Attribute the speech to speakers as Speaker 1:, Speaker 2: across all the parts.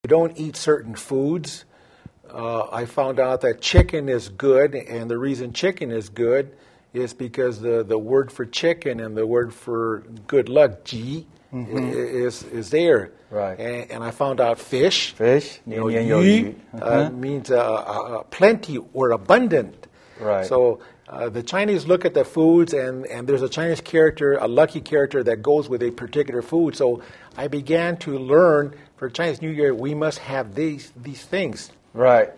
Speaker 1: don't eat certain foods. I found out that chicken is good, and the reason chicken is good is because the word for chicken and the word for good luck, ji, is there.
Speaker 2: Right.
Speaker 1: And I found out fish,
Speaker 2: yu,
Speaker 1: means plenty or abundant.
Speaker 2: Right.
Speaker 1: So the Chinese look at the foods, and there's a Chinese character, a lucky character that goes with a particular food. So I began to learn for Chinese New Year we must have these things.
Speaker 2: Right.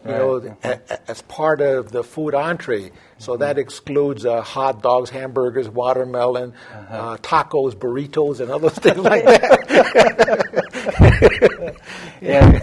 Speaker 1: As part of the food entree. So that excludes hot dogs, hamburgers, watermelon, tacos, burritos, and other things like that.
Speaker 2: And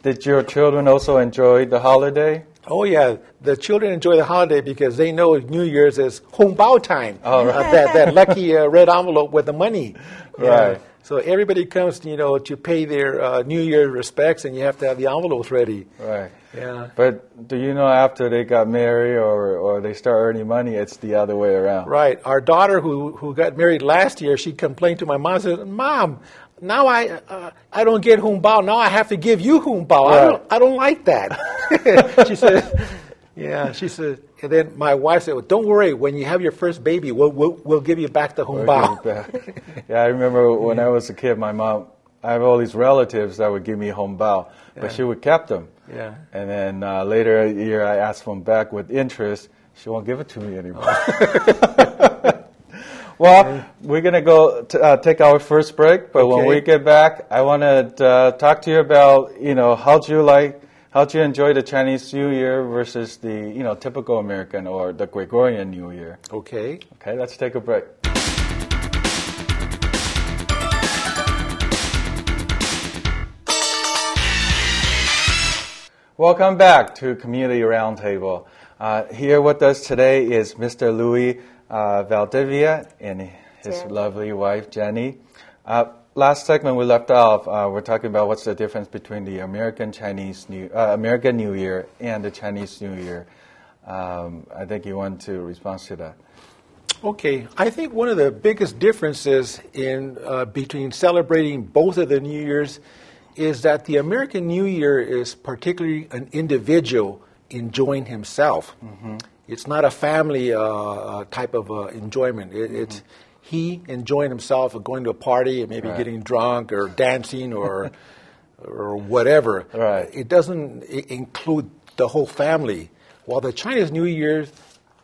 Speaker 2: did your children also enjoy the holiday?
Speaker 1: Oh, yeah. The children enjoy the holiday because they know New Year's is Hong Bao time.
Speaker 2: Oh, right.
Speaker 1: That lucky red envelope with the money.
Speaker 2: Right.
Speaker 1: So everybody comes, to pay their New Year's respects, and you have to have the envelopes ready.
Speaker 2: Right.
Speaker 1: Yeah.
Speaker 2: But do you know after they got married or they start earning money, it's the other way around?
Speaker 1: Right. Our daughter who got married last year, she complained to my mom, said, "Mom, now I don't get Hong Bao. Now I have to give you Hong Bao.
Speaker 2: Right.
Speaker 1: I don't like that." She said, "Yeah." She said, and then my wife said, "Well, don't worry. When you have your first baby, we'll give you back the Hong Bao."
Speaker 2: Yeah, I remember when I was a kid, my mom. I have all these relatives that would give me Hong Bao, but she would keep them.
Speaker 1: Yeah.
Speaker 2: And then later a year, I asked them back with interest. She won't give it to me anymore. Well, we're going to go take our first break, but when we get back, I want to talk to you about, how'd you enjoy the Chinese New Year versus the, typical American or the Gregorian New Year.
Speaker 1: Okay.
Speaker 2: Okay, let's take a break. Welcome back to Community Roundtable. Here with us today is Mr. Louie Valdivia and his lovely wife, Jenny. Last segment we left off, we're talking about what's the difference between the American New Year and the Chinese New Year. I think you want to respond to that.
Speaker 1: Okay. I think one of the biggest differences between celebrating both of the New Years is that the American New Year is particularly an individual enjoying himself. It's not a family type of enjoyment. It's he enjoying himself or going to a party and maybe getting drunk or dancing or whatever.
Speaker 2: Right.
Speaker 1: It doesn't include the whole family. While the Chinese New Year,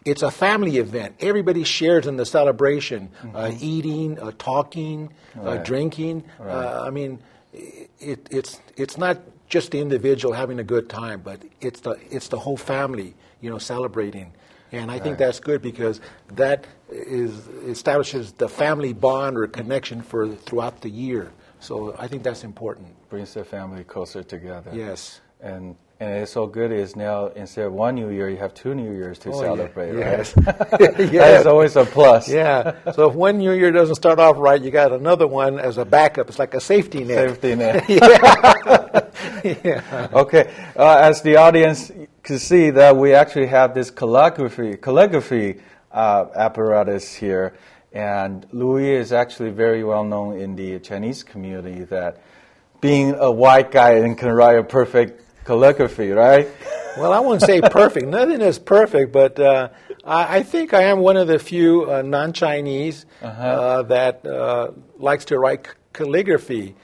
Speaker 1: it's a family event. Everybody shares in the celebration, eating, talking, drinking.
Speaker 2: Right.
Speaker 1: It's not just the individual having a good time, but it's the whole family, celebrating. And I think that's good because that establishes the family bond or connection throughout the year. So I think that's important.
Speaker 2: Brings the family closer together.
Speaker 1: Yes.
Speaker 2: And it's so good is now instead of one New Year, you have 2 New Years to celebrate,
Speaker 1: right?
Speaker 2: Yes. That's always a plus.
Speaker 1: Yeah. So if one New Year doesn't start off right, you got another one as a backup. It's like a safety net.
Speaker 2: Safety net.
Speaker 1: Yeah.
Speaker 2: Okay. As the audience can see that we actually have this calligraphy apparatus here. And Louie is actually very well known in the Chinese community that being a white guy and can write a perfect calligraphy, right?
Speaker 1: Well, I wouldn't say perfect. Nothing is perfect, but I think I am one of the few non-Chinese that likes to write calligraphy.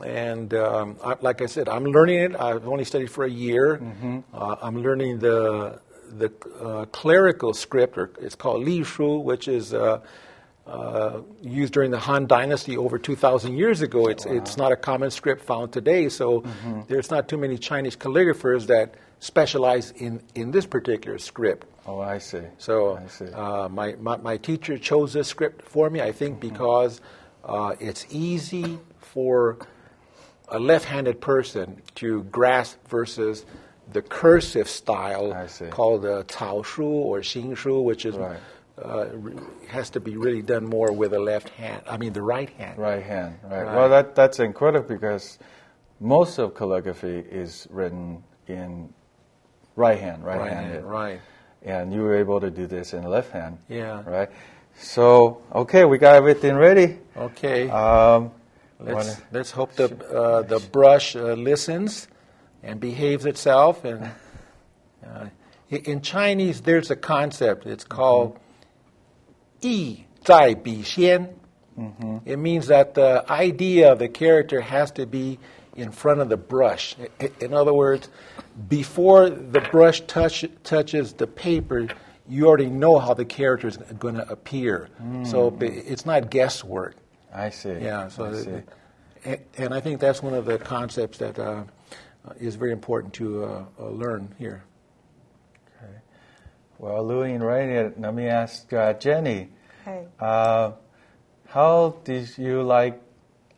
Speaker 1: And like I said, I'm learning it. I've only studied for a year. I'm learning the clerical script, or it's called Li Shu, which is used during the Han Dynasty over 2,000 years ago. It's not a common script found today, so there's not too many Chinese calligraphers that specialize in this particular script.
Speaker 2: Oh, I see.
Speaker 1: So my teacher chose this script for me, I think, because it's easy for a left-handed person to grasp versus the cursive style called the Cao Shu or Xing Shu, which is has to be really done more with the left hand. I mean, the right hand.
Speaker 2: Right hand, right. Well, that's incredible because most of calligraphy is written in right-handed.
Speaker 1: Right.
Speaker 2: And you were able to do this in left hand.
Speaker 1: Yeah.
Speaker 2: Right. So, okay, we got everything ready.
Speaker 1: Okay. Let's hope the brush listens and behaves itself. And in Chinese, there's a concept. It's called 意在笔先. It means that the idea of the character has to be in front of the brush. In other words, before the brush touches the paper, you already know how the character is going to appear. So it's not guesswork.
Speaker 2: I see.
Speaker 1: Yeah. So, and I think that's one of the concepts that is very important to learn here.
Speaker 2: Okay. Well, Louie and Ray, let me ask Jenny.
Speaker 3: Hey.
Speaker 2: How did you like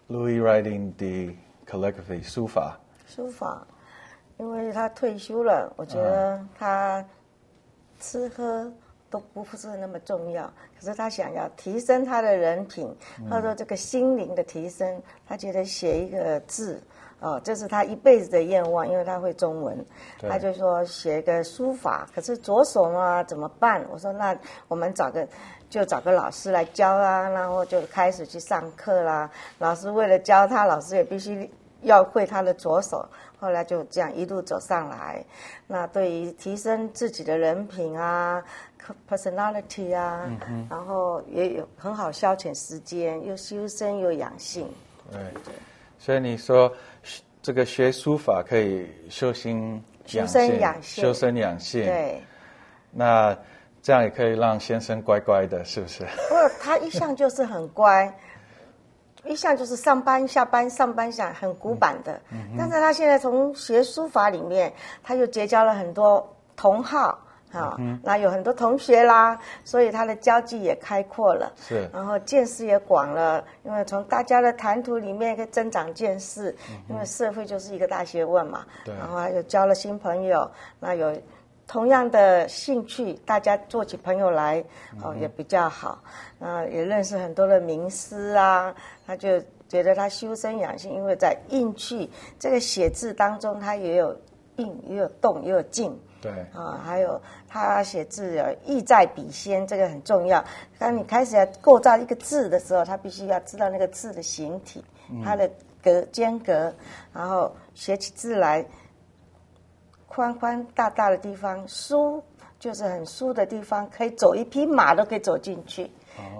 Speaker 2: Louie writing the calligraphy 书法？
Speaker 3: 书法，因为他退休了，我觉得他吃喝都不是那么重要，可是他想要提升他的人品，或者说这个心灵的提升，他觉得写一个字。这是他一辈子的愿望，因为他会中文，他就说写一个书法，可是左手呢怎么办？我说那我们找个老师来教啊，然后就开始去上课啦。老师为了教他，老师也必须要会他的左手，后来就这样一路走上来。那对于提升自己的人品啊 ，personality 啊，然后也有很好消遣时间，又修身又养性。
Speaker 2: 对。所以你说这个学书法可以修身养性，
Speaker 3: 对。
Speaker 2: 那这样也可以让先生乖乖的，是不是？
Speaker 3: 不，他一向就是很乖，一向就是上班下班上班下很古板的。但是他现在从学书法里面，他又结交了很多同好。那有很多同学啦，所以他的交际也开阔了，
Speaker 2: 是，
Speaker 3: 然后见识也广了，因为从大家的谈吐里面可以增长见识，因为社会就是一个大学问嘛，然后还有交了新朋友，那有同样的兴趣，大家做起朋友来也比较好，也认识很多的名师啊，他就觉得他修身养性，因为在印去这个写字当中，他也有印，也有动，也有静。
Speaker 2: 对
Speaker 3: 还有他写字意在笔先，这个很重要。当你开始要构造一个字的时候，他必须要知道那个字的形体，它的间隔，然后写起字来，宽宽大大的地方，疏就是很疏的地方，可以走一匹马都可以走进去。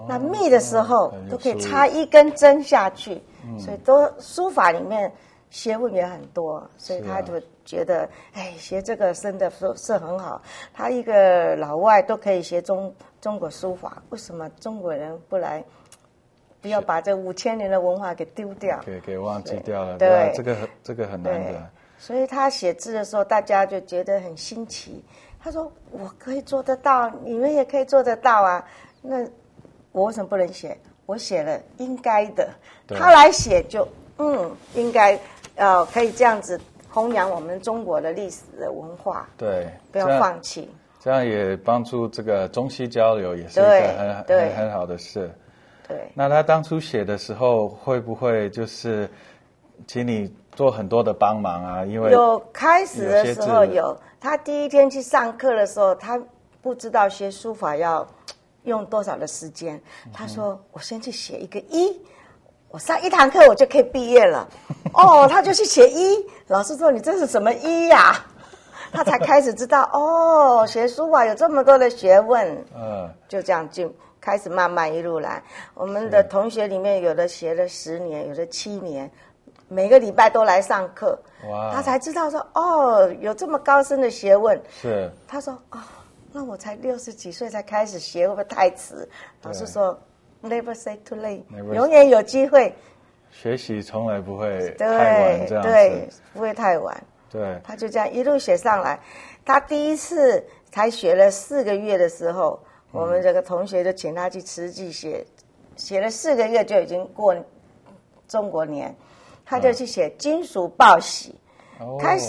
Speaker 3: 那密的时候都可以插一根针下去，所以书法里面学问也很多，所以他就觉得，学这个真的是很好。他一个老外都可以学中国书法，为什么中国人不要把这5000年的文化给丢掉，
Speaker 2: 给忘记掉了？
Speaker 3: 对，
Speaker 2: 这个很难的。
Speaker 3: 所以他写字的时候，大家就觉得很新奇。他说：“我可以做得到，你们也可以做得到啊。那我为什么不能写？我写了应该的，他来写就应该。”可以这样子弘扬我们中国的历史的文化，
Speaker 2: 对，
Speaker 3: 不要放弃。
Speaker 2: 这样也帮助这个中西交流，也是一个很好的事。
Speaker 3: 对。
Speaker 2: 那他当初写的时候，会不会就是请你做很多的帮忙啊？因为
Speaker 3: 有开始的时候有，他第一天去上课的时候，他不知道学书法要用多少的时间，他说：“我先去写一个一。”我上1堂课我就可以毕业了，他就去写一，老师说你这是什么一呀？他才开始知道学书法有这么多的学问，就这样就开始慢慢一路来。我们的同学里面有的学了10年，有的7年，每个礼拜都来上课，他才知道说有这么高深的学问。
Speaker 2: 是，
Speaker 3: 他说那我才60几岁才开始学，会不会太迟？老师说。Never say too late， 永远有机会。
Speaker 2: 学习从来不会太晚，这样子。
Speaker 3: 对，不会太晚。
Speaker 2: 对，
Speaker 3: 他就这样一路写上来。他第一次才学了4个月的时候，我们这个同学就请他去慈济写了4个月就已经过中国年，他就去写金属报喜，开始。